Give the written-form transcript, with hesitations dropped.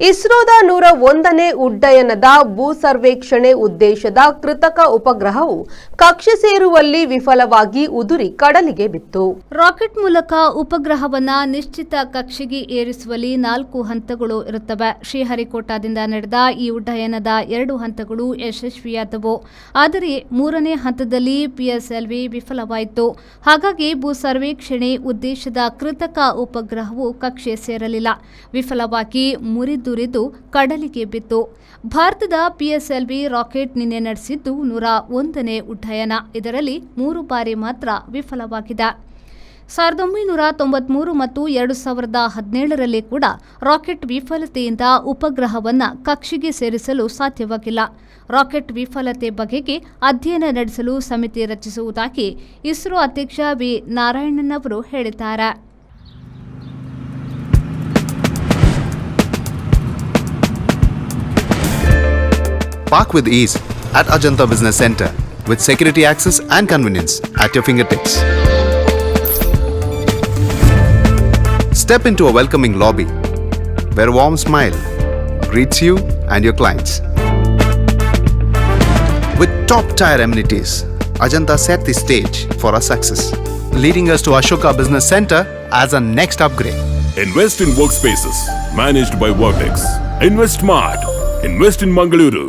ಇಸ್ರೋದ 101ನೇ ಉಡ್ಡಯನದ ಭೂ ಸರ್ವೇಕ್ಷಣೆ ಉದ್ದೇಶದ ಕೃತಕ ಉಪಗ್ರಹವು ಕಕ್ಷೆ ಸೇರುವಲ್ಲಿ ವಿಫಲವಾಗಿ ಉದುರಿ ಕಡಲಿಗೆ ಬಿತ್ತು. ರಾಕೆಟ್ ಮೂಲಕ ಉಪಗ್ರಹವನ್ನು ನಿಶ್ಚಿತ ಕಕ್ಷೆಗೆ ಏರಿಸುವಲ್ಲಿ 4 ಹಂತಗಳು ಇರುತ್ತವೆ. ಶ್ರೀಹರಿಕೋಟಾದಿಂದ ನಡೆದ ಈ ಉಡ್ಡಯನದ 2 ಹಂತಗಳು ಯಶಸ್ವಿಯಾದವು. ಆದರೆ 3ನೇ ಹಂತದಲ್ಲಿ PSLV ವಿಫಲವಾಯಿತು. ಹಾಗಾಗಿ ಭೂ ಸರ್ವೇಕ್ಷಣೆ ಉದ್ದೇಶದ ಕೃತಕ ಉಪಗ್ರಹವು ಕಕ್ಷೆ ಸೇರಲಿಲ್ಲ. ವಿಫಲವಾಗಿ ಮುರಿದುರಿದು ಕಡಲಿಗೆ ಬಿತ್ತು. ಭಾರತದ PSLV ರಾಕೆಟ್ ನಿನ್ನೆ ನಡೆಸಿದ್ದು 101ನೇ ಉಡ್ಡಯನ. ಇದರಲ್ಲಿ 3 ಬಾರಿ ಮಾತ್ರ ವಿಫಲವಾಗಿದೆ. 1993 ಮತ್ತು 2017ರಲ್ಲಿ ಕೂಡ ರಾಕೆಟ್ ವಿಫಲತೆಯಿಂದ ಉಪಗ್ರಹವನ್ನು ಕಕ್ಷೆಗೆ ಸೇರಿಸಲು ಸಾಧ್ಯವಾಗಿಲ್ಲ. ರಾಕೆಟ್ ವಿಫಲತೆ ಬಗೆಗೆ ಅಧ್ಯಯನ ನಡೆಸಲು ಸಮಿತಿ ರಚಿಸುವುದಾಗಿ ಇಸ್ರೋ ಅಧ್ಯಕ್ಷ ವಿ ನಾರಾಯಣನ್ ಅವರು ಹೇಳಿದ್ದಾರೆ. Park with ease at Ajanta Business Center with security access and convenience at your fingertips. Step into a welcoming lobby where a warm smile greets you and your clients. With top-tier amenities, Ajanta set the stage for our success, leading us to Ashoka Business Center as a next upgrade. Invest in workspaces managed by Vertex. Invest smart. Invest in Mangaluru.